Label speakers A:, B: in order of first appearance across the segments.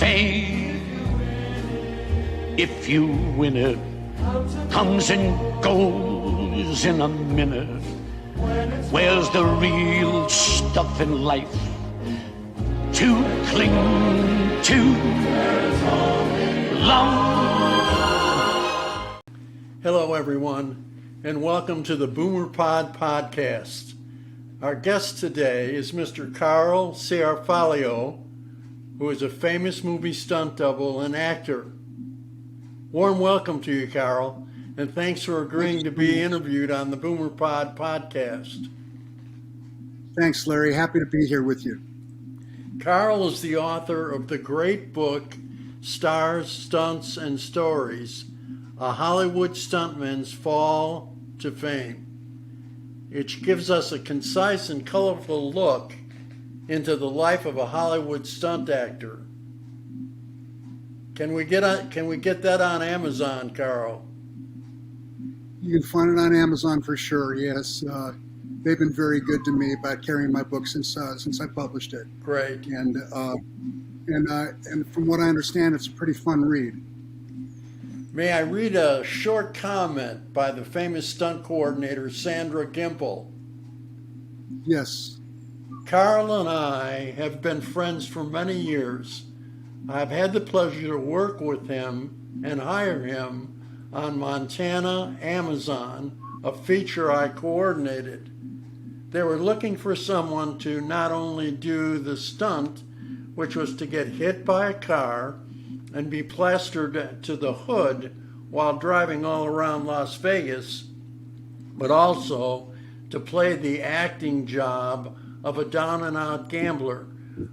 A: fame. If you win it, comes and goes in a minute. Where's the real stuff in life to cling to? Long.
B: Hello, everyone, and welcome to the Boomer Pod podcast. Our guest today is Mr. Carl Ciarfalio, who is a famous movie stunt double and actor. Warm welcome to you, Carl, and thanks for agreeing to be interviewed on the Boomer Pod podcast.
C: Thanks, Larry. Happy to be here with you.
B: Carl is the author of the great book, Stars, Stunts, and Stories, A Hollywood Stuntman's Fall to Fame. It gives us a concise and colorful look into the life of a Hollywood stunt actor. Can we get that on Amazon, Carl?
C: You can find it on Amazon for sure. Yes, they've been very good to me about carrying my book since I published it.
B: Great.
C: And from what I understand, it's a pretty fun read.
B: May I read a short comment by the famous stunt coordinator Sandra Gimple?
C: Yes.
B: Carl and I have been friends for many years. I've had the pleasure to work with him and hire him on Montana Amazon, a feature I coordinated. They were looking for someone to not only do the stunt, which was to get hit by a car and be plastered to the hood while driving all around Las Vegas, but also to play the acting job of a down-and-out gambler.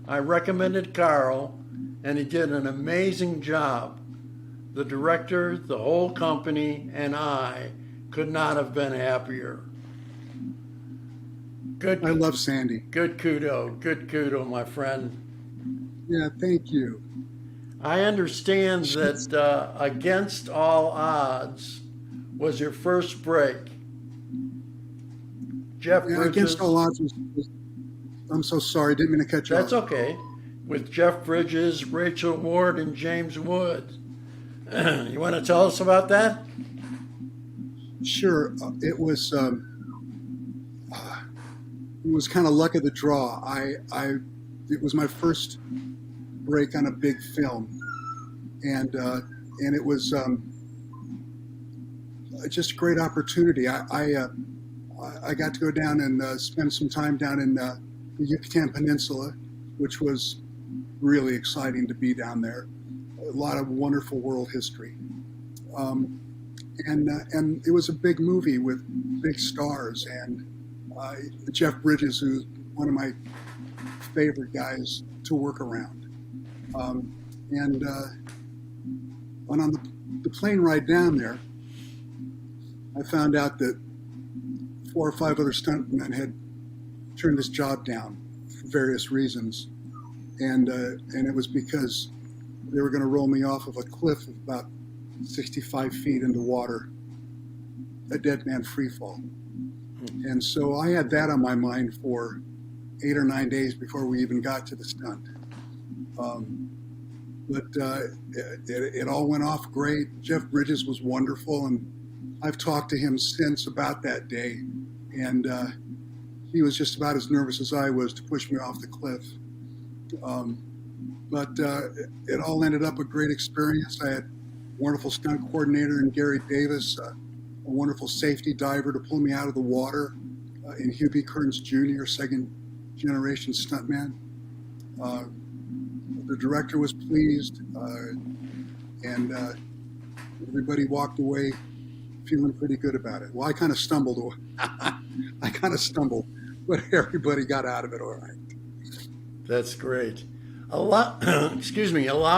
B: I recommended Carl, and he did an amazing job. The director, the whole company, and I could not have been happier. Good.
C: I love Sandy.
B: Good kudo, my friend.
C: Yeah, thank you.
B: I understand that Against All Odds was your first break. Jeff Bridges.
C: Against All Odds was, I'm so sorry, didn't mean to cut you off.
B: That's okay. With Jeff Bridges, Rachel Ward, and James Woods. You want to tell us about that?
C: Sure. It was kind of luck of the draw. It was my first break on a big film, and it was just a great opportunity. I got to go down and spend some time down in the Yucatan Peninsula, which was really exciting to be down there. A lot of wonderful world history, and it was a big movie with big stars, and Jeff Bridges, who's one of my favorite guys to work around. And on the plane ride down there, I found out that 4 or 5 other stuntmen had turned this job down for various reasons, and it was because they were going to roll me off of a cliff of about 65 feet into water, a dead man free fall. And so I had that on my mind for 8 or 9 days before we even got to the stunt. But it all went off great. Jeff Bridges was wonderful, and I've talked to him since about that day, and he was just about as nervous as I was to push me off the cliff. But it all ended up a great experience. I had a wonderful stunt coordinator in Gary Davis, a wonderful safety diver to pull me out of the water in Hubie Kearns Jr., second generation stuntman. The director was pleased, and everybody walked away feeling pretty good about it. Well, I kind of stumbled, but everybody got out of it all right.
B: That's great. Allow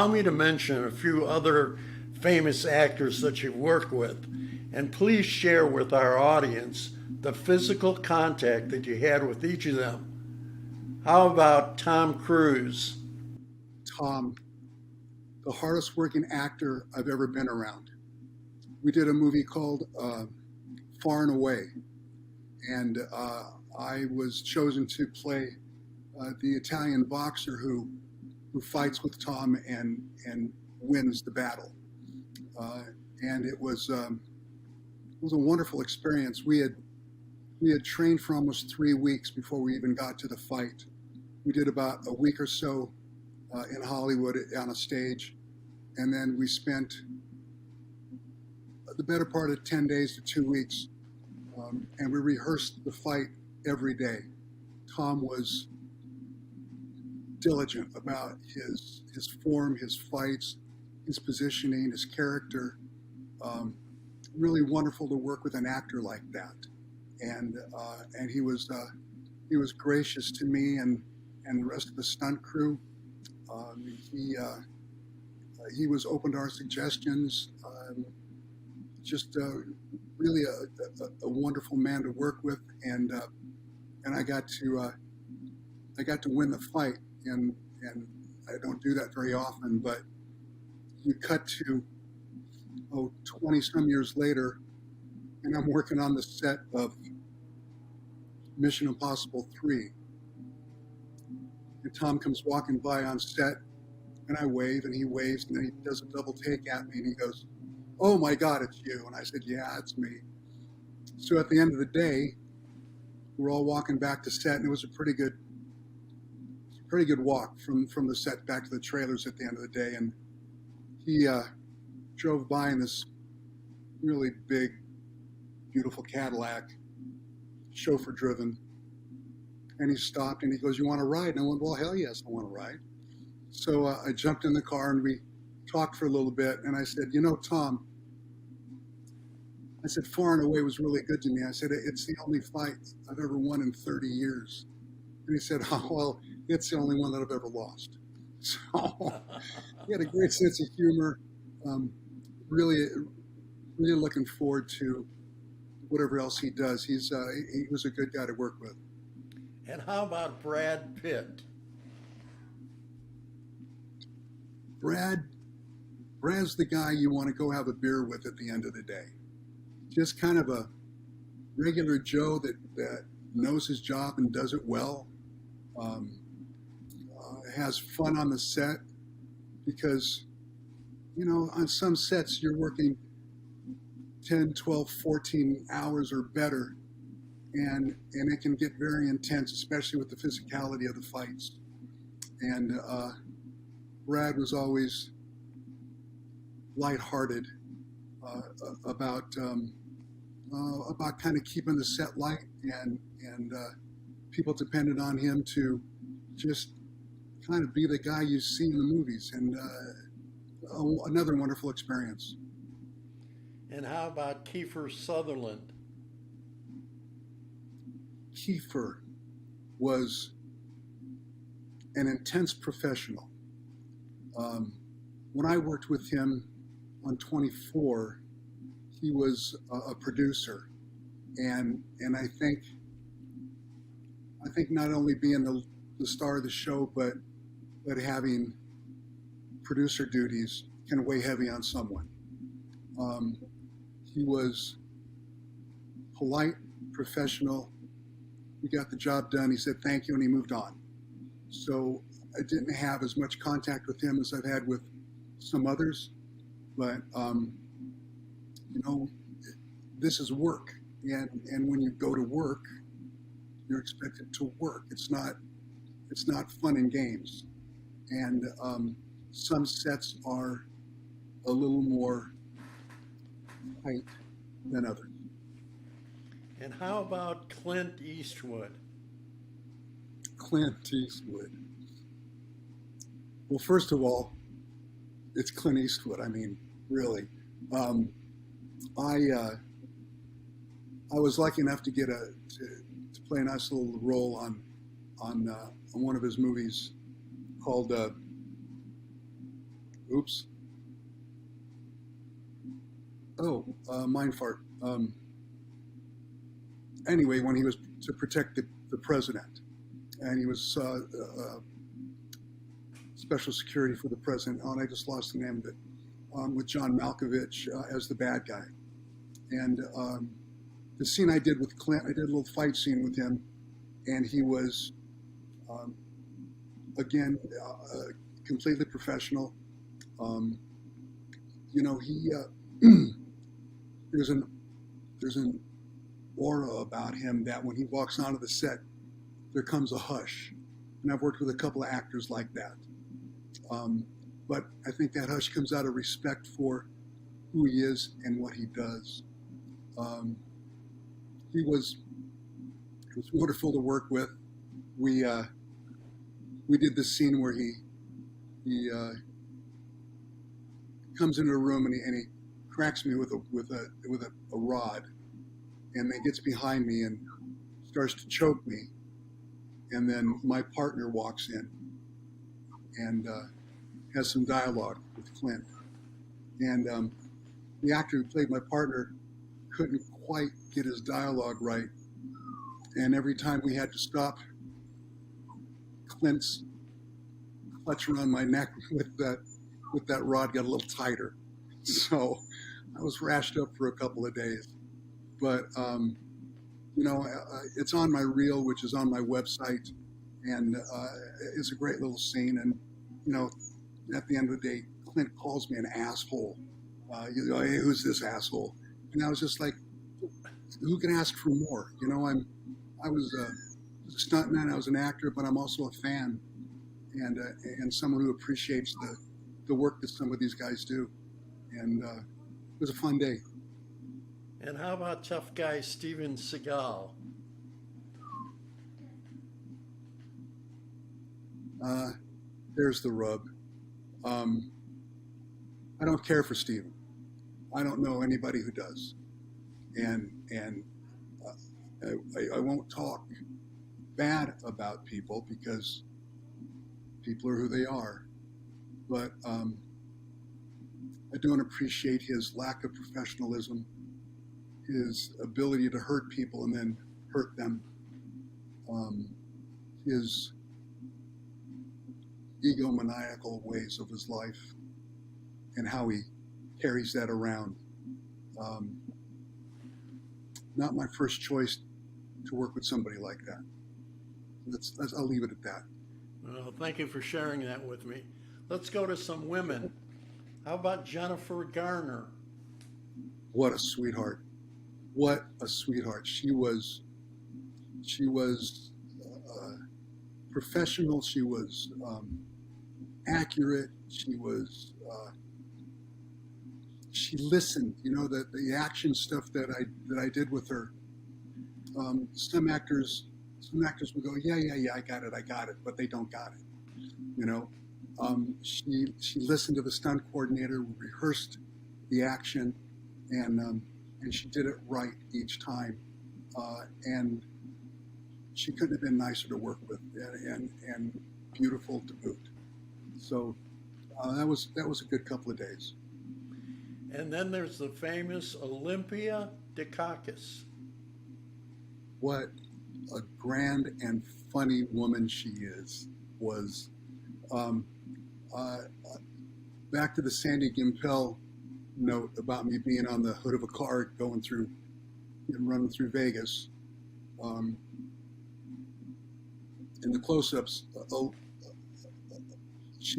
B: me to mention a few other famous actors that you've worked with, and please share with our audience the physical contact that you had with each of them. How about Tom Cruise?
C: Tom, the hardest working actor I've ever been around. We did a movie called Far and Away, and I was chosen to play the Italian boxer who who fights with Tom and wins the battle. And it was a wonderful experience. We had trained for almost 3 weeks before we even got to the fight. We did about a week or so in Hollywood on a stage, and then we spent the better part of 10 days to 2 weeks, and we rehearsed the fight every day. Tom was diligent about his form, his fights, his positioning, his character. Really wonderful to work with an actor like that, and he was gracious to me and the rest of the stunt crew. He was open to our suggestions. Just really a wonderful man to work with, and I got to win the fight, and I don't do that very often. But you cut to 20 some years later, and I'm working on the set of Mission Impossible 3, and Tom comes walking by on set, and I wave, and he waves, and then he does a double take at me, and he goes, "Oh my God, it's you." And I said, "Yeah, it's me." So at the end of the day, we're all walking back to set, and it was a pretty good walk from the set back to the trailers at the end of the day. And he drove by in this really big, beautiful Cadillac, chauffeur driven, and he stopped and he goes, "You want to ride?" And I went, "Well, hell yes, I want to ride." So I jumped in the car and we talked for a little bit, and I said, "Tom," I said, "Far and Away was really good to me." I said, "It's the only fight I've ever won in 30 years. And he said, "Oh, well, it's the only one that I've ever lost." So he had a great sense of humor. Really, really looking forward to whatever else he does. He was a good guy to work with.
B: And how about Brad Pitt?
C: Brad's the guy you want to go have a beer with at the end of the day. Just kind of a regular Joe that knows his job and does it well. Has fun on the set because, on some sets you're working 10, 12, 14 hours or better, and it can get very intense, especially with the physicality of the fights. And Brad was always lighthearted about kind of keeping the set light, and people depended on him to just kind of be the guy you see in the movies, and another wonderful experience.
B: And how about Kiefer Sutherland?
C: Kiefer was an intense professional. When I worked with him on 24, he was a producer, and I think not only being the star of the show, but having producer duties can weigh heavy on someone. He was polite, professional. We got the job done. He said thank you, and he moved on. So I didn't have as much contact with him as I've had with some others, but this is work, and when you go to work, you're expected to work. It's not fun and games, and some sets are a little more tight than others.
B: And how about Clint Eastwood?
C: Clint Eastwood. Well, first of all, it's Clint Eastwood. I mean, really. I was lucky enough to get to play a nice little role on one of his movies called mind fart. Anyway, when he was to protect the president, and he was special security for the president. And I just lost the name of it. With John Malkovich as the bad guy, and the scene I did with Clint, I did a little fight scene with him, and he was again completely professional. Um, he there's an aura about him that when he walks onto the set, there comes a hush. And I've worked with a couple of actors like that. Um, but I think that hush comes out of respect for who he is and what he does. Um, he was it was wonderful to work with. We did this scene where he comes into a room and he cracks me with a rod, and then gets behind me and starts to choke me, and then my partner walks in and has some dialogue with Clint, and the actor who played my partner couldn't quite get his dialogue right, and every time we had to stop, Clint's clutch around my neck with that rod got a little tighter, so I was rashed up for a couple of days. But it's on my reel, which is on my website, and it's a great little scene. And you know, at the end of the day, Clint calls me an asshole. Hey, who's this asshole? And I was just like, who can ask for more? I was a stuntman, I was an actor, but I'm also a fan, and someone who appreciates the work that some of these guys do. And it was a fun day.
B: And how about tough guy Steven Seagal?
C: There's the rub. I don't care for Steven. I don't know anybody who does, and I won't talk bad about people because people are who they are. But I don't appreciate his lack of professionalism, his ability to hurt people and then hurt them, his egomaniacal ways of his life and how he carries that around. Not my first choice to work with somebody like that. I'll leave it at that.
B: Well, thank you for sharing that with me. Let's go to some women. How about Jennifer Garner?
C: What a sweetheart. What a sweetheart. She was professional. She was accurate. She listened. The action stuff that I did with her. Some actors would go, yeah, I got it, but they don't got it. She listened to the stunt coordinator, rehearsed the action, and she did it right each time. And she couldn't have been nicer to work with, and beautiful to boot. So that was a good couple of days.
B: And then there's the famous Olympia Dukakis.
C: What a grand and funny woman she was. Back to the Sandy Gimpel note about me being on the hood of a car running through Vegas. In the close-ups,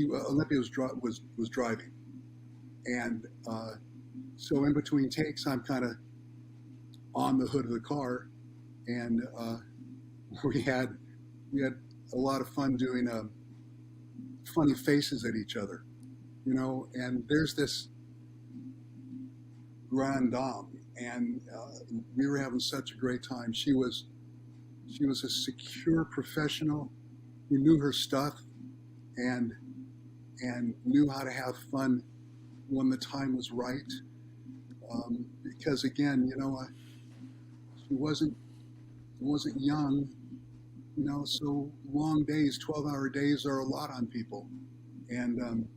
C: Olympia was driving, and so in between takes, I'm kind of on the hood of the car, and we had a lot of fun doing funny faces at each other, and there's this grande dame, and we were having such a great time. She was a secure professional who knew her stuff and knew how to have fun when the time was right. Because again, she wasn't young, so long days, 12-hour days are a lot on people, and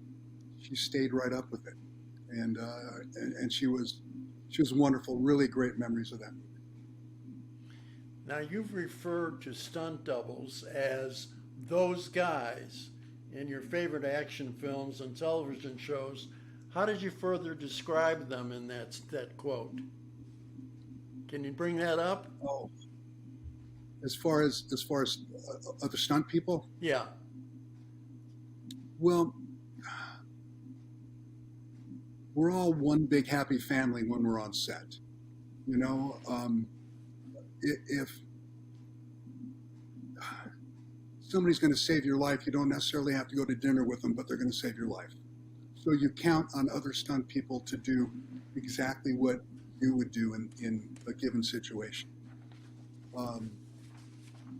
C: she stayed right up with it, and she was wonderful. Really great memories of that movie.
B: Now, you've referred to stunt doubles as those guys in your favorite action films and television shows. How did you further describe them in that quote? Can you bring that up?
C: Oh, as far as other stunt people?
B: Yeah.
C: Well, we're all one big happy family when we're on set. You know, if somebody's going to save your life, you don't necessarily have to go to dinner with them, but they're going to save your life. So you count on other stunt people to do exactly what you would do in a given situation. Um,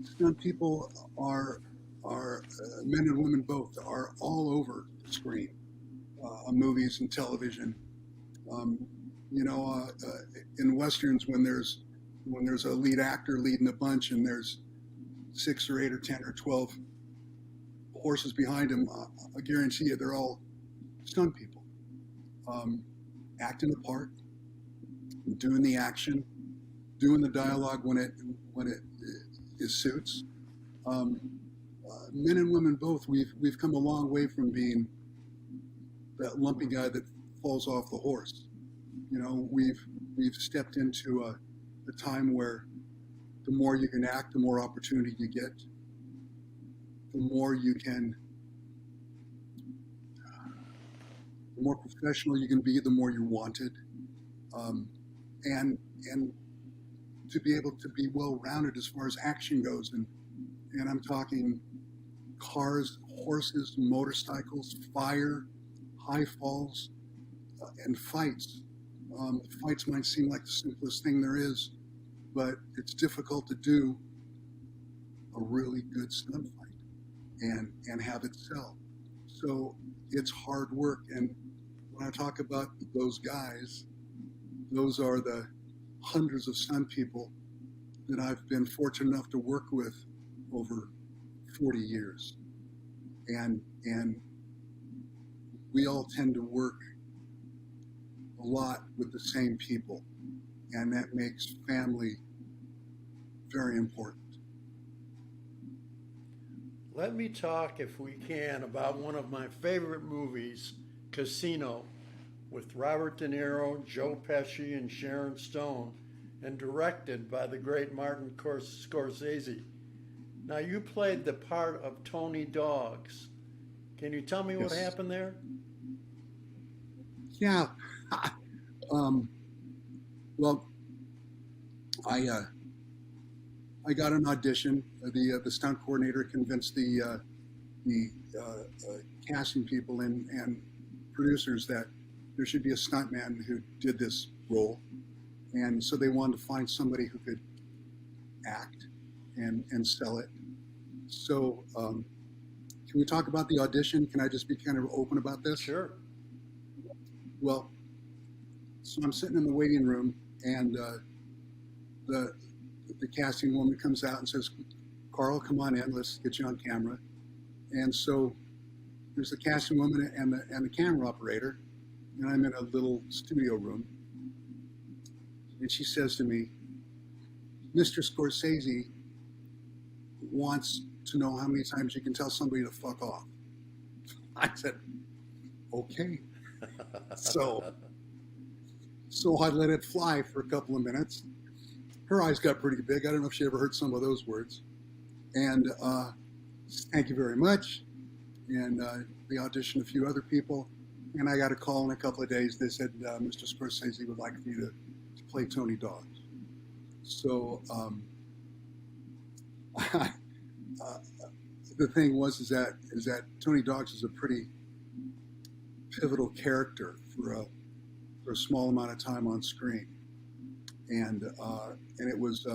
C: Stunt people are men and women both are all over the screen, movies and television. Um, you know, in westerns, when there's a lead actor leading a bunch and there's 6 or 8 or 10 or 12 horses behind him, I guarantee you they're all stunt people, um, acting the part, doing the action, doing the dialogue when it suits. Um, Men and women both, we've come a long way from being that lumpy guy that falls off the horse. You know, we've stepped into a time where the more you can act, the more opportunity you get, the more you can, the more professional you can be, the more you're wanted, um, and to be able to be well rounded as far as action goes, and I'm talking cars, horses, motorcycles, fire, high falls, and fights. Fights might seem like the simplest thing there is, but it's difficult to do a really good stunt fight and have it sell. So it's hard work. And when I talk about those guys, those are the hundreds of stunt people that I've been fortunate enough to work with over 40 years. And we all tend to work a lot with the same people, and that makes family very important.
B: Let me talk, if we can, about one of my favorite movies, Casino, with Robert De Niro, Joe Pesci, and Sharon Stone, and directed by the great Martin Scorsese. Now, you played the part of Tony Dogs. Can you tell me what
C: Yes.
B: happened there?
C: Yeah. um, well, I got an audition. The stunt coordinator convinced the casting people and producers that there should be a stuntman who did this role, and so they wanted to find somebody who could act and sell it. So, can we talk about the audition? Can I just be kind of open about this?
B: Sure.
C: Well, so I'm sitting in the waiting room, and the casting woman comes out and says, "Carl, come on in. Let's get you on camera." And so there's the casting woman and the camera operator, and I'm in a little studio room. And she says to me, "Mr. Scorsese wants to know how many times you can tell somebody to fuck off." I said, "Okay." So I let it fly for a couple of minutes. Her eyes got pretty big. I don't know if she ever heard some of those words. And thank you very much. And they auditioned a few other people. And I got a call in a couple of days. They said, Mr. Scorsese would like for you to play Tony Dogs. So the thing is that Tony Dogs is a pretty pivotal character for a small amount of time on screen, and it was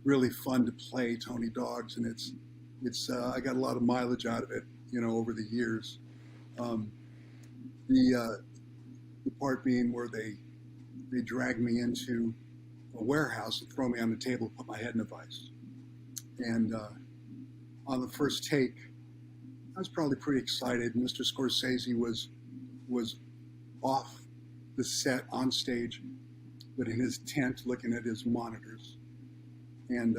C: really fun to play Tony Dogs, and it's I got a lot of mileage out of it, over the years. The part being where they dragged me into a warehouse and throw me on the table, put my head in a vise, and on the first take, I was probably pretty excited. Mr. Scorsese was off the set on stage, but in his tent looking at his monitors. And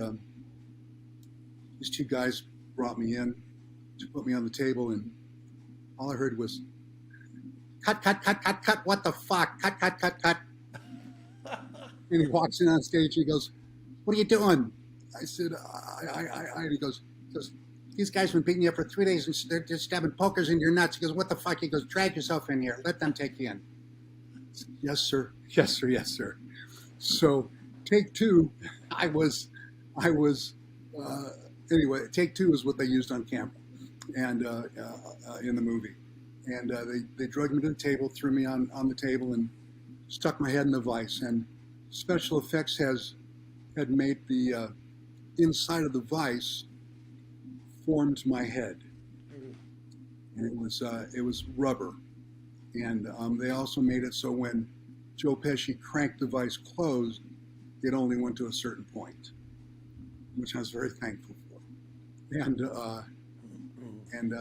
C: these two guys brought me in to put me on the table, and all I heard was, "Cut, cut, cut, cut, cut, what the fuck? Cut, cut, cut, cut." And he walks in on stage, he goes, "What are you doing?" I said, he goes, these guys have been beating you up for 3 days and they're just stabbing pokers in your nuts. He goes, what the fuck? He goes, drag yourself in here. Let them take you in. Yes, sir. Yes, sir. Yes, sir. So take two, anyway, take two is what they used on camera and in the movie. And they dragged me to the table, threw me on the table and stuck my head in the vise. And special effects had made the inside of the vise formed my head. And it was rubber. And they also made it so when Joe Pesci cranked the vise closed, it only went to a certain point, which I was very thankful for. And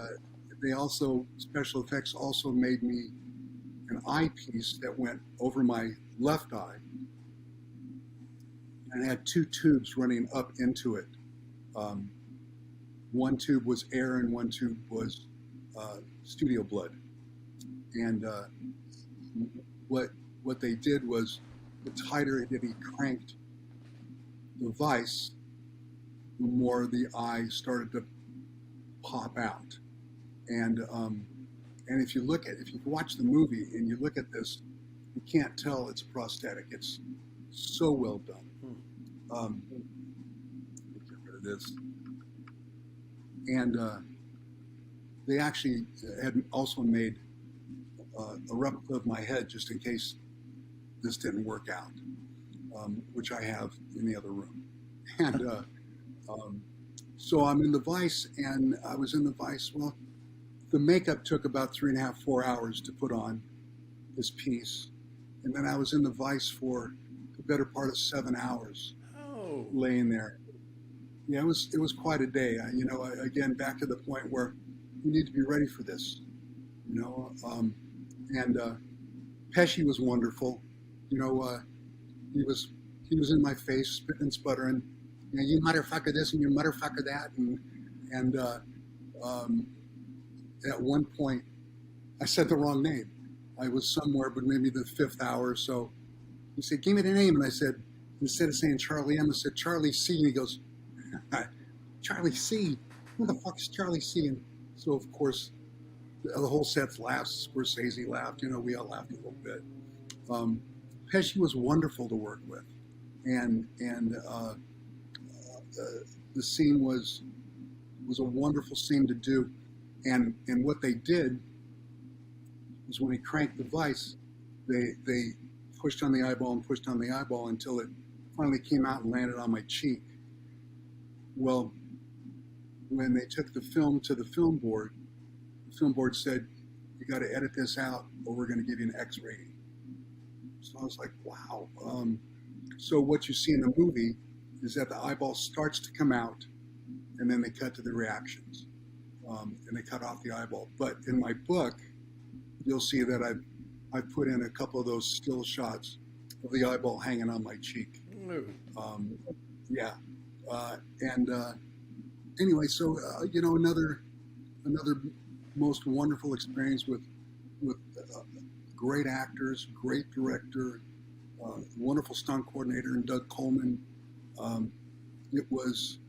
C: they also, special effects also made me an eyepiece that went over my left eye and had two tubes running up into it. One tube was air and one tube was studio blood. And what they did was, the tighter that he cranked the vise, the more the eye started to pop out. And if you watch the movie and you look at this, you can't tell it's prosthetic. It's so well done. Let me get rid of this. And they actually had also made a replica of my head just in case this didn't work out, which I have in the other room. And so I'm in the vise, and I was in the vise. Well, the makeup took about 3.5, 4 hours to put on this piece. And then I was in the vise for the better part of 7 hours laying there. Yeah, it was quite a day. Again, back to the point where you need to be ready for this, and Pesci was wonderful. He was in my face, spitting and sputtering. You motherfucker this and you motherfucker that, and at one point, I said the wrong name. I was somewhere, but maybe the 5th hour or so. He said, "Give me the name," and I said, instead of saying Charlie M, I said Charlie C, and he goes, "Charlie C? Who the fuck is Charlie C?" And so, of course, the whole set laughed. Scorsese laughed. We all laughed a little bit. Pesci was wonderful to work with, and the scene was a wonderful scene to do. And what they did was when he cranked the vise, they pushed on the eyeball and pushed on the eyeball until it finally came out and landed on my cheek. Well, when they took the film to the film board said, "You got to edit this out or we're going to give you an X rating." So I was like, wow. So what you see in the movie is that the eyeball starts to come out and then they cut to the reactions. And they cut off the eyeball. But in my book, you'll see that I put in a couple of those still shots of the eyeball hanging on my cheek. Yeah. Anyway, so another most wonderful experience with great actors, great director, wonderful stunt coordinator, and Doug Coleman. It was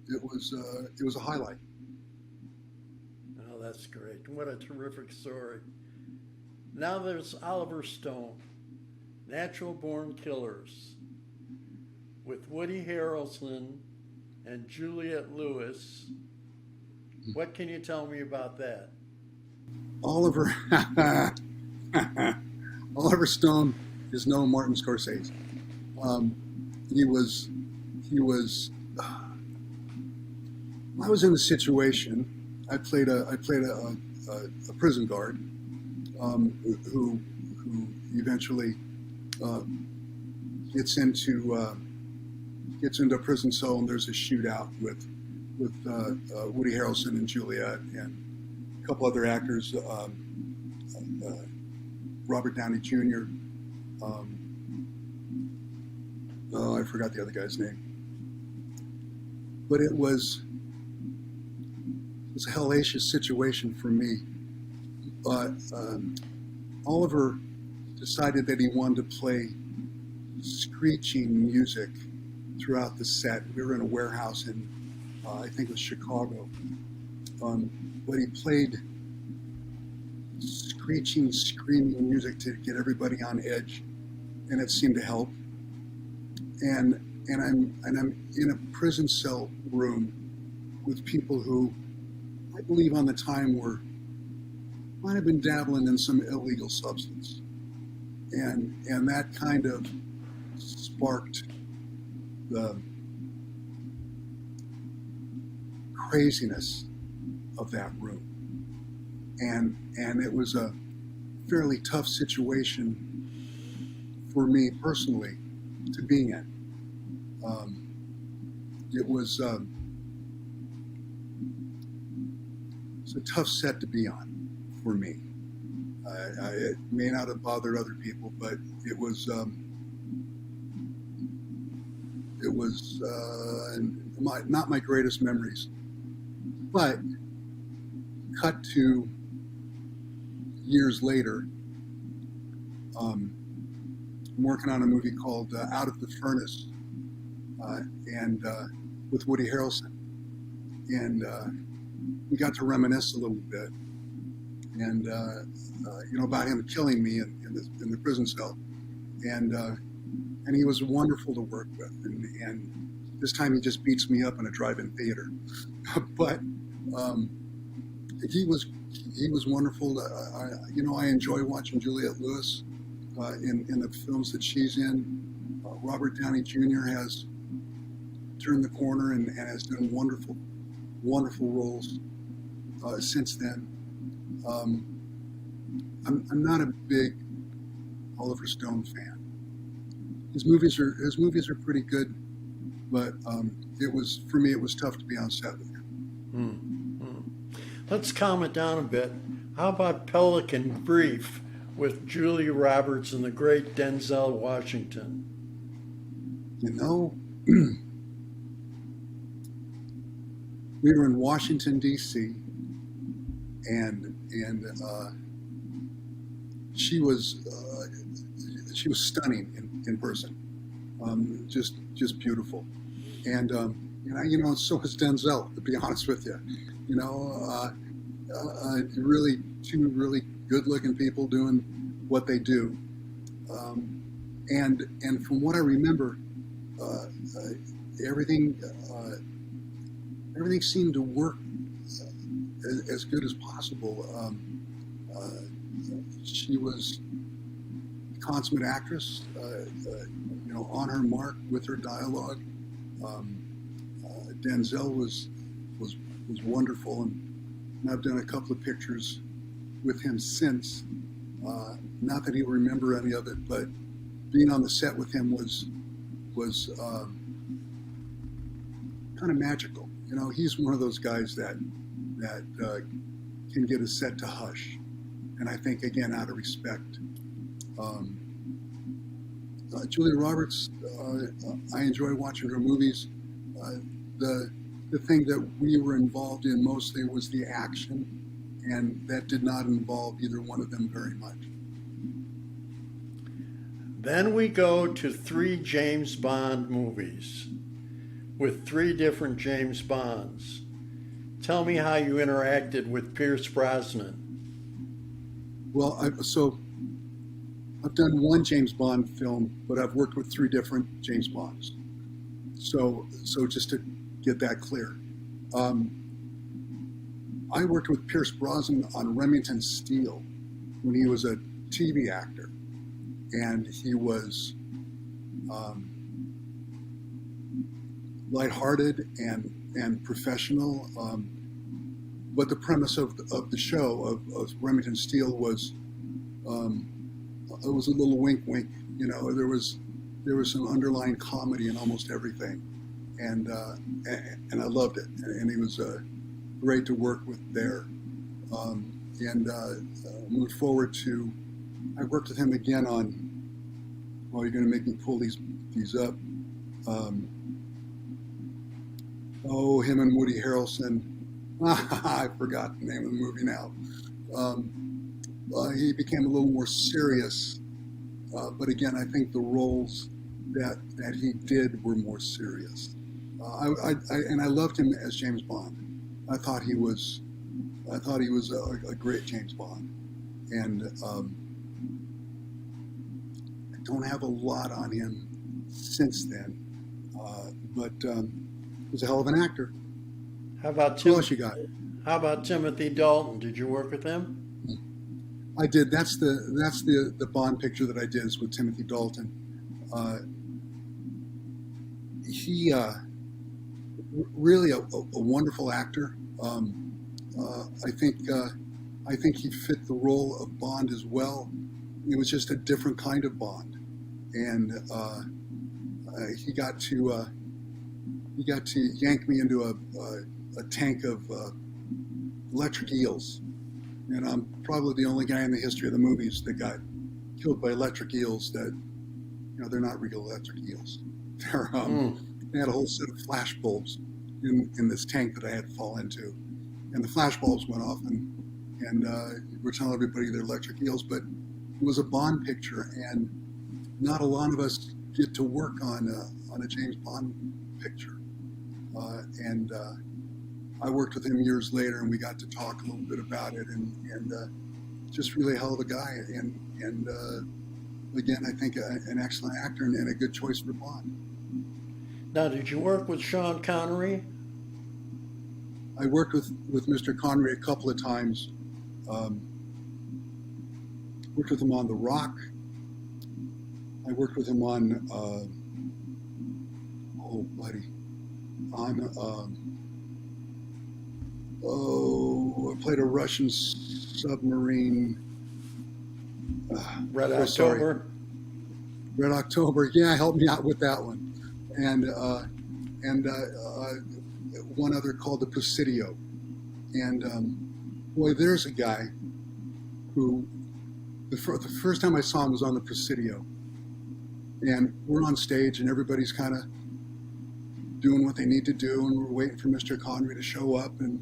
C: a highlight.
B: Oh, that's great! What a terrific story. Now there's Oliver Stone, Natural Born Killers, with Woody Harrelson and Juliette Lewis. What can you tell me about that?
C: Oliver Stone is no Martin Scorsese. He was. I was in a situation. I played a prison guard who eventually gets into a prison cell, and there's a shootout with Woody Harrelson and Juliette and a couple other actors, Robert Downey Jr. I forgot the other guy's name, but it was a hellacious situation for me. But Oliver decided that he wanted to play screeching music throughout the set. We were in a warehouse in I think it was Chicago. But he played screeching, screaming music to get everybody on edge, and it seemed to help. And I'm in a prison cell room with people who I believe on the time might have been dabbling in some illegal substance, and that kind of sparked the craziness of that room, and it was a fairly tough situation for me personally to be in. It was it's a tough set to be on for me. It may not have bothered other people, but it was not my greatest memories. But cut to years later, I'm working on a movie called Out of the Furnace, and with Woody Harrelson, and we got to reminisce a little bit, and about him killing me in the prison cell, and he was wonderful to work with, and this time he just beats me up in a drive-in theater, but he was wonderful. I enjoy watching Juliette Lewis in the films that she's in. Robert Downey Jr. has turned the corner and has done wonderful roles since then. I'm not a big Oliver Stone fan. His movies are pretty good, but for me it was tough to be on set with him.
B: Let's calm it down a bit. How about Pelican Brief with Julia Roberts and the great Denzel Washington?
C: We were in Washington, D.C., and she was stunning in person, just beautiful, and so was Denzel. To be honest with you, really two really good-looking people doing what they do, and from what I remember, everything seemed to work as good as possible. She was a consummate actress, on her mark with her dialogue. Denzel was wonderful, and I've done a couple of pictures with him since. Not that he would remember any of it, but being on the set with him was kind of magical. He's one of those guys that can get a set to hush, and I think again out of respect. Julia Roberts, I enjoy watching her movies. The thing that we were involved in mostly was the action, and that did not involve either one of them very much.
B: Then we go to 3 James Bond movies with 3 different James Bonds. Tell me how you interacted with Pierce Brosnan.
C: Well, I've done one James Bond film, but I've worked with 3 different James Bonds. So just to get that clear, I worked with Pierce Brosnan on Remington Steele when he was a TV actor, and he was lighthearted and professional. But the premise of the show of Remington Steele was it was a little wink. There was some underlying comedy in almost everything, and I loved it. And he was great to work with there. Moved forward to, I worked with him again on. Well, you're going to make me pull these up. Him and Woody Harrelson. I forgot the name of the movie now. He became a little more serious, but again, I think the roles that he did were more serious. And I loved him as James Bond. I thought he was a great James Bond, and I don't have a lot on him since then, but he was a hell of an actor.
B: How about
C: Who else you got?
B: How about Timothy Dalton? Did you work with him?
C: I did. That's the Bond picture that I did is with Timothy Dalton. He really a wonderful actor. I think he fit the role of Bond as well. It was just a different kind of Bond, and he got to yank me into a tank of electric eels, and I'm probably the only guy in the history of the movies that got killed by electric eels. That they're not real electric eels. They had a whole set of flash bulbs in this tank that I had to fall into, and the flash bulbs went off, and we're telling everybody they're electric eels, but it was a Bond picture, and not a lot of us get to work on a James Bond picture, and I worked with him years later, and we got to talk a little bit about it, and just really a hell of a guy, and again, I think an excellent actor and a good choice for Bond.
B: Now, did you work with Sean Connery?
C: I worked with Mr. Connery a couple of times. Worked with him on The Rock. I worked with him on I played a Russian submarine.
B: Red October.
C: Red October. Yeah, help me out with that one. And one other called the Presidio. And boy, there's a guy who the first time I saw him was on the Presidio. And we're on stage and everybody's kind of doing what they need to do, and we're waiting for Mr. Connery to show up, and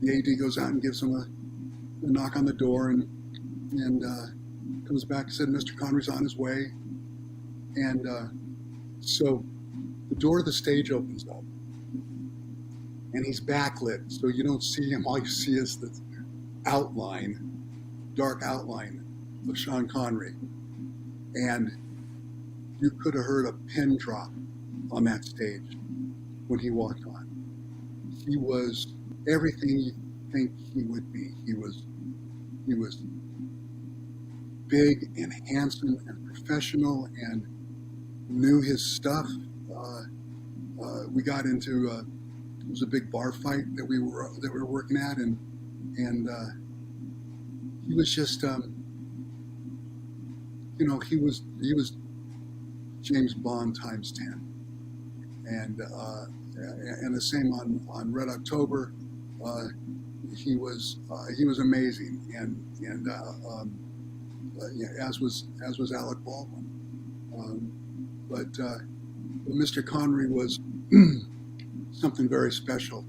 C: the AD goes out and gives him a knock on the door, and comes back and said Mr. Connery's on his way. And so the door of the stage opens up, and he's backlit, so you don't see him. All you see is the dark outline of Sean Connery. And you could have heard a pin drop on that stage when he walked on. He was everything you think he would be. He was big and handsome and professional and knew his stuff. We got into it was a big bar fight that we were working at, and he was just he was James Bond times 10, and the same on Red October. He was amazing, and as was Alec Baldwin. But Mr. Connery was something very special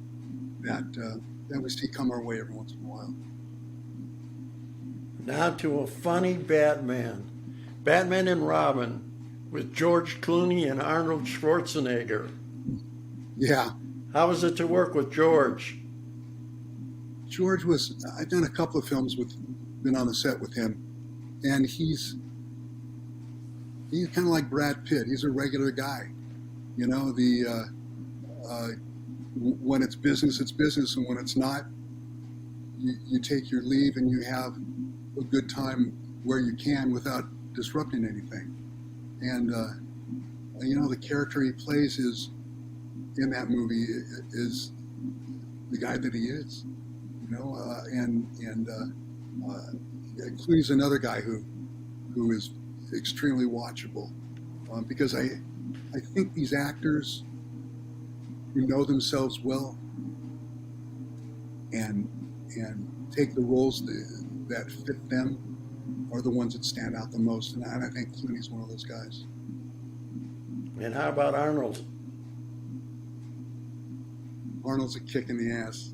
C: that we see come our way every once in a while.
B: Now to a funny Batman. Batman and Robin with George Clooney and Arnold Schwarzenegger.
C: Yeah.
B: How was it to work with George?
C: George I've done a couple of films been on the set with him, and he's kind of like Brad Pitt. He's a regular guy. When it's business, it's business, and when it's not, you take your leave and you have a good time where you can without disrupting anything. And the character he plays in that movie is the guy that he is. Clooney's another guy who is extremely watchable, because I think these actors who know themselves well and take the roles that fit them are the ones that stand out the most, and I think Clooney's one of those guys.
B: And how about Arnold?
C: Arnold's a kick in the ass.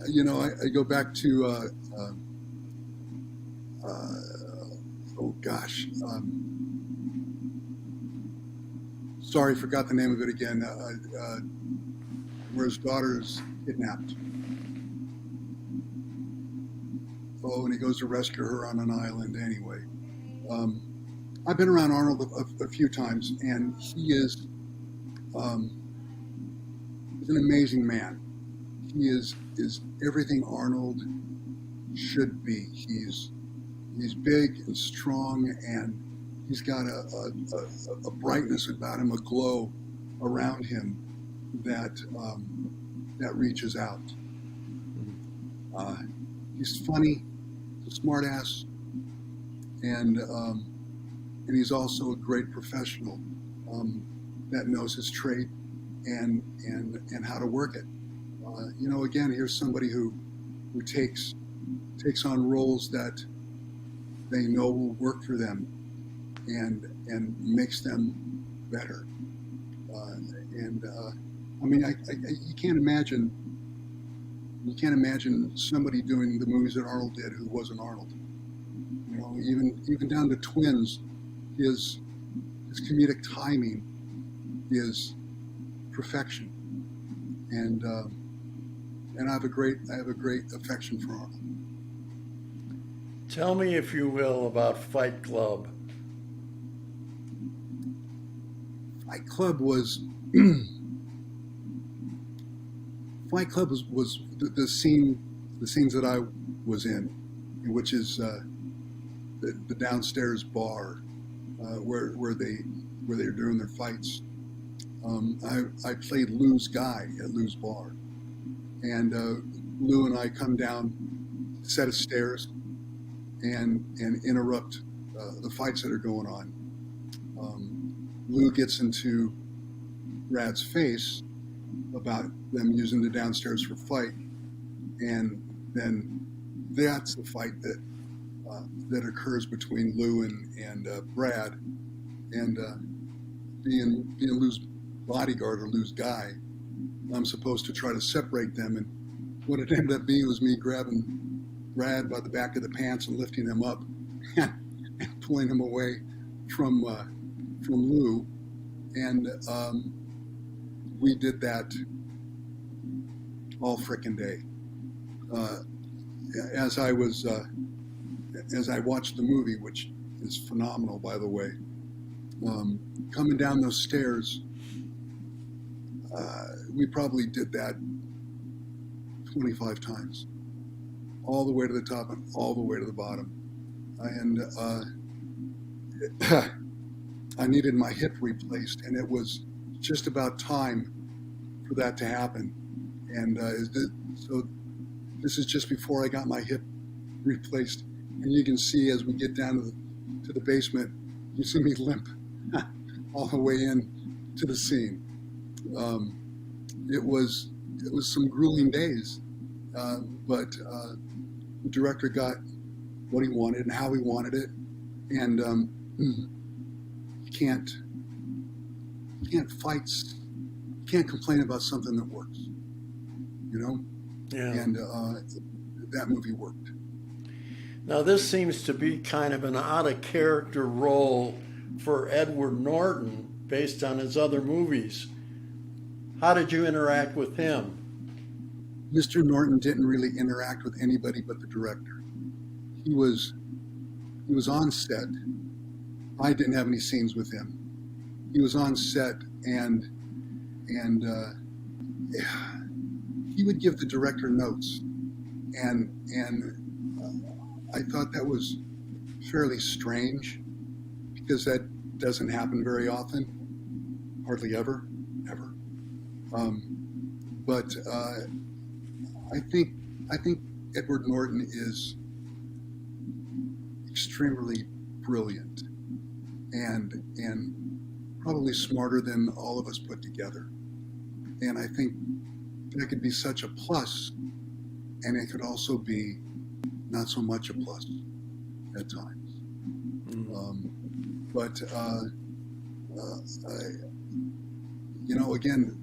C: I go back to sorry, forgot the name of it again, where his daughter's kidnapped. Oh, and he goes to rescue her on an island anyway. I've been around Arnold a few times, and he's an amazing man. He is everything Arnold should be. He's big and strong, and he's got a brightness about him, a glow around him that reaches out. He's funny, he's a smart ass, and he's also a great professional that knows his trade and how to work it. Again, here's somebody who takes on roles that they know will work for them and makes them better. You can't imagine somebody doing the movies that Arnold did who wasn't Arnold. Even down to Twins, his comedic timing is perfection, and I have a great affection for Arnold.
B: Tell me, if you will, about Fight Club.
C: Fight Club was the scenes that I was in, which is the downstairs bar where they're doing their fights. I played Lou's guy at Lou's bar, and Lou and I come down a set of stairs and interrupt the fights that are going on. Lou gets into Brad's face about them using the downstairs for fight, and then that's the fight that occurs between Lou and Brad, and being Lou's bodyguard or Lou's guy, I'm supposed to try to separate them, and what it ended up being was me grabbing Brad by the back of the pants and lifting him up and pulling him away from Lou, and we did that all frickin' day. As I watched the movie, which is phenomenal, by the way, coming down those stairs, we probably did that 25 times, all the way to the top and all the way to the bottom. And I needed my hip replaced, and it was just about time for that to happen. And so this is just before I got my hip replaced, and you can see as we get down to the basement, you see me limp all the way in to the scene. It was some grueling days, but the director got what he wanted and how he wanted it, and you can't complain about something that works,
B: Yeah.
C: And that movie worked.
B: Now, this seems to be kind of an out-of-character role for Edward Norton based on his other movies. How did you interact with him?
C: Mr. Norton didn't really interact with anybody but the director. He was on set. I didn't have any scenes with him. He was on set, and he would give the director notes, and I thought that was fairly strange, because that doesn't happen very often, hardly ever. But I think Edward Norton is extremely brilliant and probably smarter than all of us put together. And I think that could be such a plus, and it could also be not so much a plus at times. Again,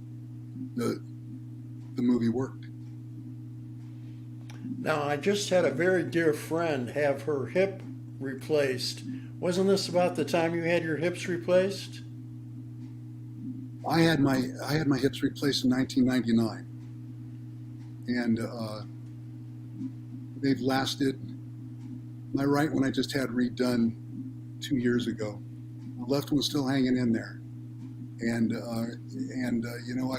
C: the movie worked.
B: Now, I just had a very dear friend have her hip replaced. Wasn't this about the time you had your hips replaced?
C: I had my hips replaced in 1999, and they've lasted. My right one I just had redone 2 years ago. The left one's still hanging in there, and you know,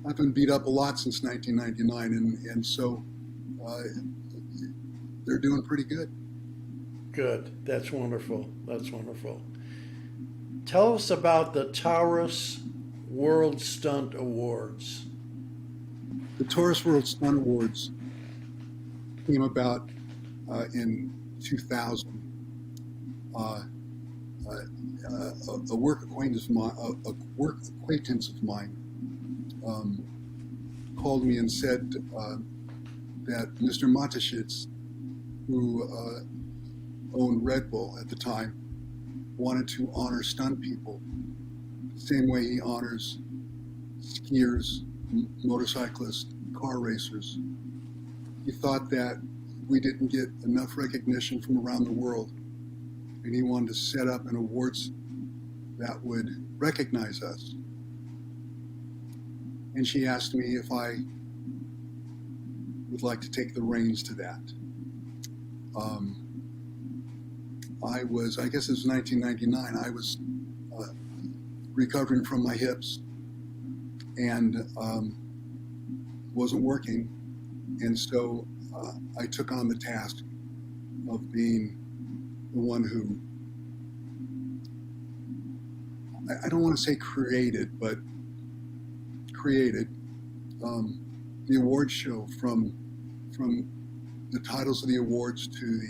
C: I've been beat up a lot since 1999, and so they're doing pretty good.
B: Good. That's wonderful. That's wonderful. Tell us about the Taurus World Stunt Awards.
C: The Taurus World Stunt Awards came about in 2000. A work acquaintance of mine called me and said that Mr. Mateschitz, who owned Red Bull at the time, wanted to honor stunt people the same way he honors skiers, motorcyclists, car racers. He thought that we didn't get enough recognition from around the world, and he wanted to set up an awards that would recognize us. And she asked me if I would like to take the reins to that. I guess it was 1999, I was recovering from my hips and wasn't working. And so I took on the task of being the one who, I don't want to say created, but created the award show from the titles of the awards to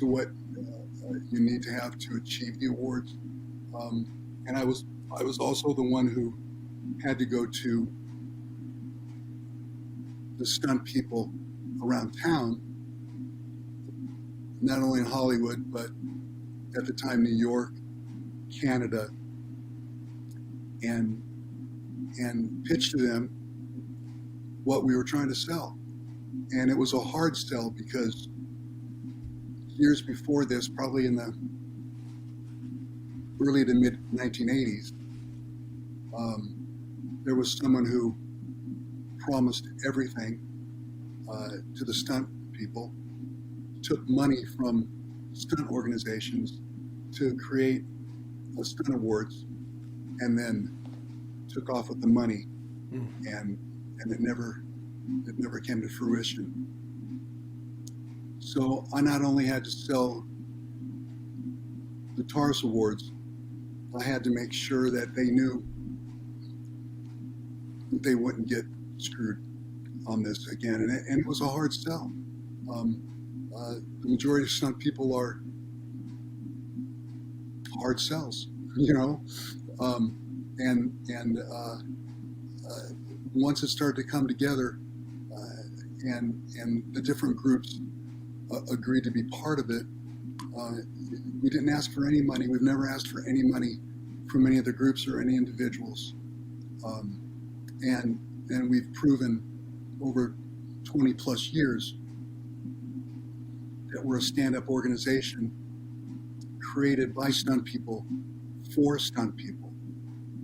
C: what you need to have to achieve the awards. And I was also the one who had to go to the stunt people around town, not only in Hollywood, but at the time New York, Canada, and pitch to them what we were trying to sell. And it was a hard sell because years before this, probably in the early to mid 1980s, there was someone who promised everything to the stunt people, took money from stunt organizations to create a stunt awards, and then took off with the money, and it never came to fruition. So I not only had to sell the Taurus Awards, I had to make sure that they knew that they wouldn't get screwed on this again. And it was a hard sell. The majority of stunt people are hard sells, you know. Once it started to come together, and the different groups agreed to be part of it, we didn't ask for any money. We've never asked for any money from any of the groups or any individuals. And we've proven over 20 plus years that we're a stand-up organization created by stunt people for stunt people,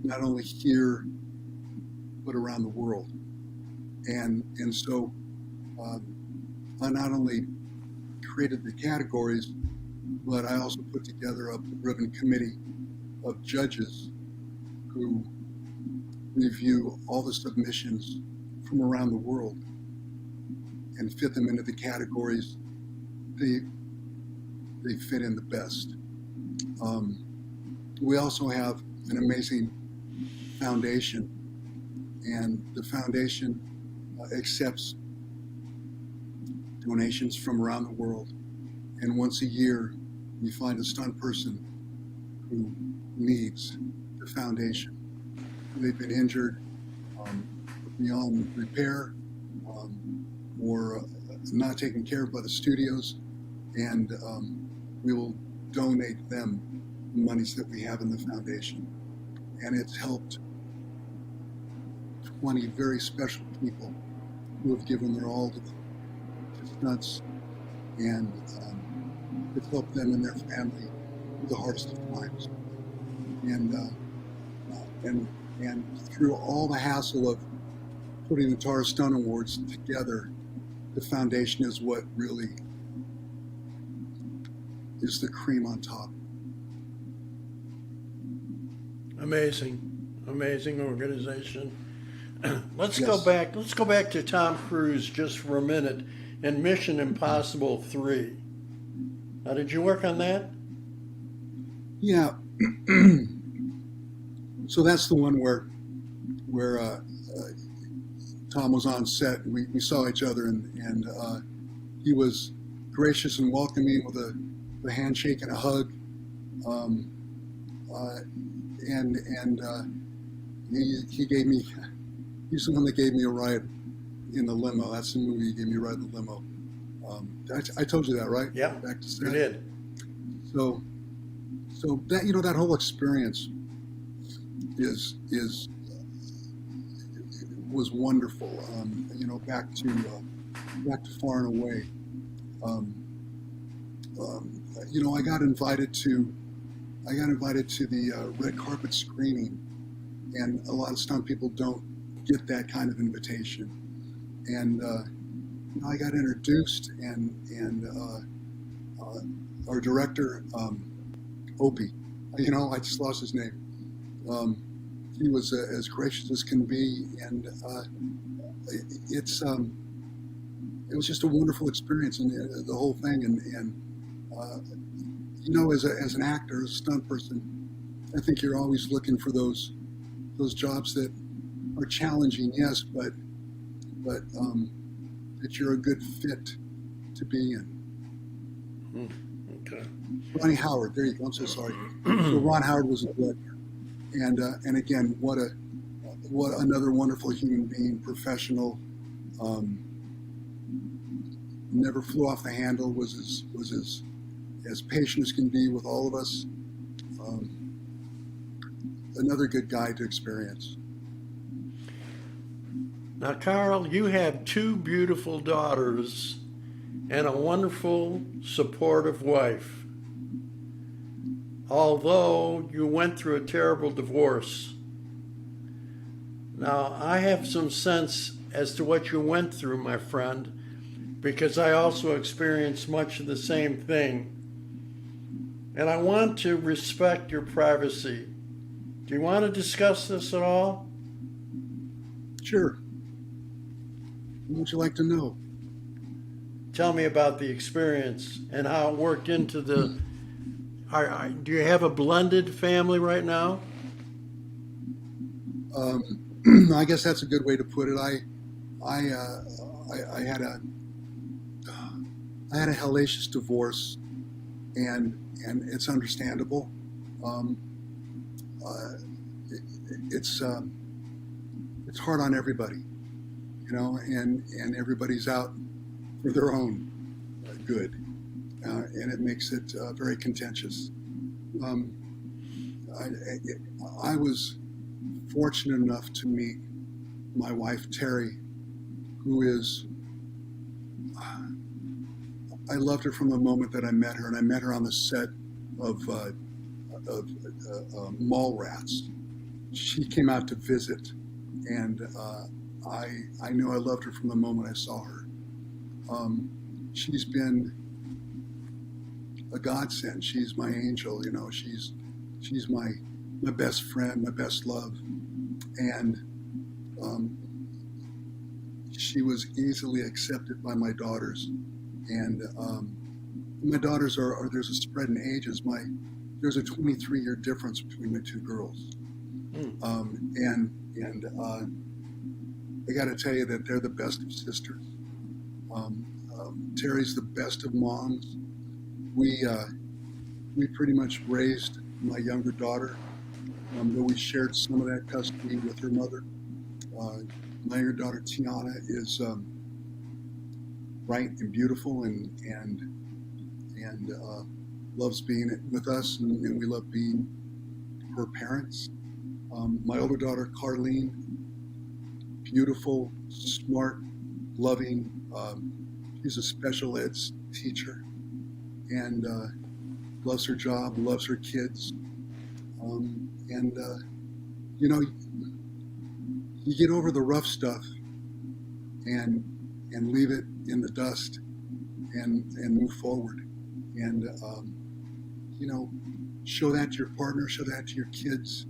C: not only here, but around the world. And so I not only created the categories, but I also put together a ribbon committee of judges who review all the submissions from around the world and fit them into the categories they fit in the best. We also have an amazing foundation, and the foundation accepts donations from around the world. And once a year, we find a stunt person who needs the foundation. They've been injured beyond repair, or not taken care of by the studios, and we will donate them the monies that we have in the foundation. And it's helped 20 very special people who have given their all to stunts, and it's helped them and their family through the hardest of times. And and through all the hassle of putting the Tara Stone Awards together, the foundation is what really is the cream on top.
B: Amazing organization. Let's
C: Yes.
B: go back to Tom Cruise just for a minute and Mission Impossible 3. Now, did you work on that?
C: Yeah. So that's the one where Tom was on set. And we saw each other, and he was gracious and welcoming with a handshake and a hug. And he gave me. He's the one that gave me a ride in the limo. That's the movie. He gave me a ride in the limo. I told you that, right?
B: Yeah,
C: Back to set.
B: you did.
C: So that that whole experience was wonderful. Back to Far and Away. I got invited to the red carpet screening, and a lot of stunt people don't get that kind of invitation. And I got introduced, and our director, Opie, I just lost his name. He was as gracious as can be, and it was just a wonderful experience, and the whole thing. And as an actor, as a stunt person, I think you're always looking for those jobs that are challenging, yes, but that you're a good fit to be in.
B: Okay.
C: Ronnie Howard, there you go. I'm so sorry. So Ron Howard was a director, and again, what another wonderful human being, professional. Never flew off the handle. Was as patient as can be with all of us. Another good guy to experience.
B: Now, Carl, you have two beautiful daughters and a wonderful, supportive wife. Although you went through a terrible divorce. Now, I have some sense as to what you went through, my friend, because I also experienced much of the same thing. And I want to respect your privacy. Do you want to discuss this at all?
C: Sure. What would you like to know?
B: Tell me about the experience and how it worked into the... do you have a blended family right now?
C: I guess that's a good way to put it. I had a hellacious divorce, and it's understandable. It's hard on everybody, and everybody's out for their own good, and it makes it very contentious. I was fortunate enough to meet my wife Terry, who is. I loved her from the moment that I met her, and I met her on the set of Mallrats. She came out to visit, and I knew I loved her from the moment I saw her. She's been a godsend. She's my angel. She's my best friend, my best love, and she was easily accepted by my daughters. And my daughters are there's a spread in ages. There's a 23-year difference between my two girls. And I got to tell you that they're the best of sisters. Terry's the best of moms. We pretty much raised my younger daughter, though we shared some of that custody with her mother. My younger daughter Tiana is bright and beautiful, and loves being with us, and we love being her parents. My older daughter Carlene, beautiful, smart, loving. She's a special ed teacher, and loves her job, loves her kids. And, you know, you get over the rough stuff and leave it in the dust and move forward. And, you know, show that to your partner, show that to your kids,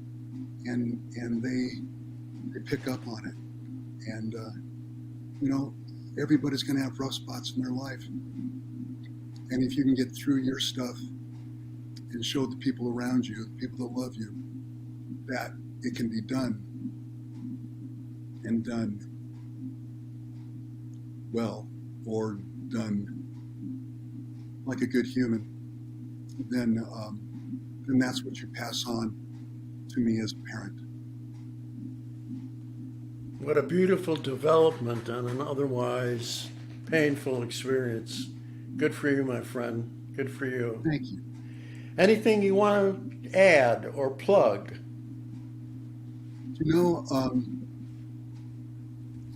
C: and they pick up on it. And, you know, everybody's going to have rough spots in their life. And if you can get through your stuff and show the people around you, the people that love you, that it can be done, and done well, or done like a good human, then that's what you pass on to me as a parent.
B: What a beautiful development on an otherwise painful experience. Good for you, my friend. Good for you.
C: Thank you.
B: Anything you want to add or plug?
C: You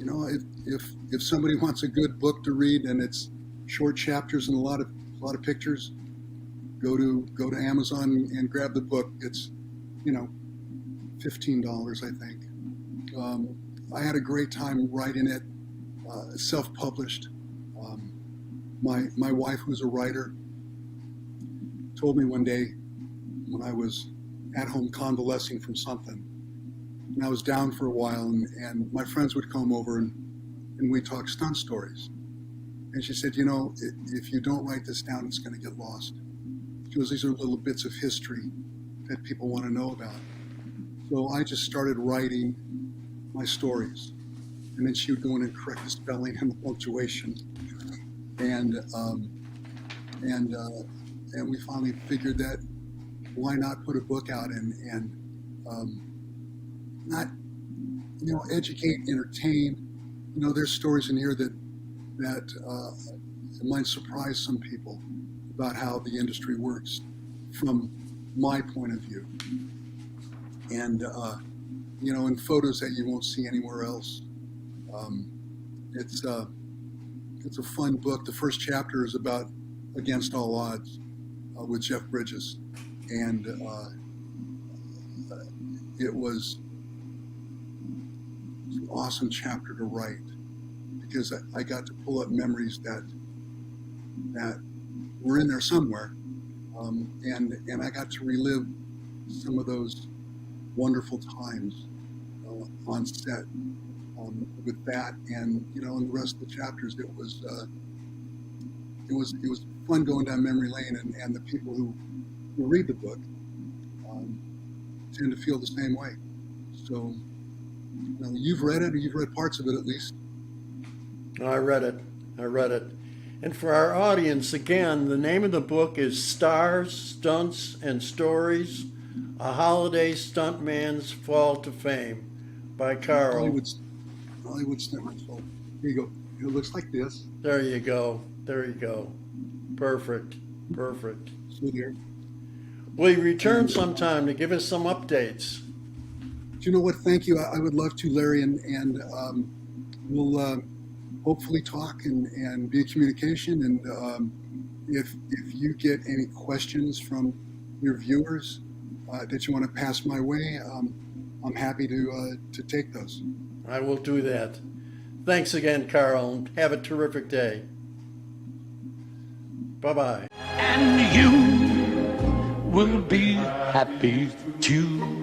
C: know, if somebody wants a good book to read and it's short chapters and a lot of pictures, go to Amazon and grab the book. It's, you know, $15, I think. I had a great time writing it, self-published. My wife, who's a writer, told me one day when I was at home convalescing from something, and I was down for a while, and my friends would come over and we'd talk stunt stories. And she said, you know, if you don't write this down, it's going to get lost. She goes, these are little bits of history that people want to know about. So I just started writing my stories. And then she would go in and correct the spelling and the punctuation. And we finally figured that why not put a book out and not, you know, educate, entertain. You know, there's stories in here that might surprise some people about how the industry works from my point of view. And, you know, and photos that you won't see anywhere else. It's a fun book. The first chapter is about Against All Odds with Jeff Bridges. And it was an awesome chapter to write because I got to pull up memories that were in there somewhere. And I got to relive some of those wonderful times on set with that, and you know, in the rest of the chapters, it was fun going down memory lane, and the people who read the book tend to feel the same way. So, you know, you've read it, or you've read parts of it at least.
B: I read it. And for our audience, again, the name of the book is Stars, Stunts, and Stories, A Holiday Stuntman's Fall to Fame by Carl.
C: Hollywood Stuntman. So here you go. It looks like this.
B: There you go. Perfect.
C: So there.
B: Will you return sometime to give us some updates?
C: Do you know what? Thank you. I would love to, Larry, and we'll hopefully talk and be in communication. And if you get any questions from your viewers that you want to pass my way, I'm happy to take those.
B: I will do that. Thanks again, Carl, and have a terrific day. Bye-bye.
A: And you will be happy too.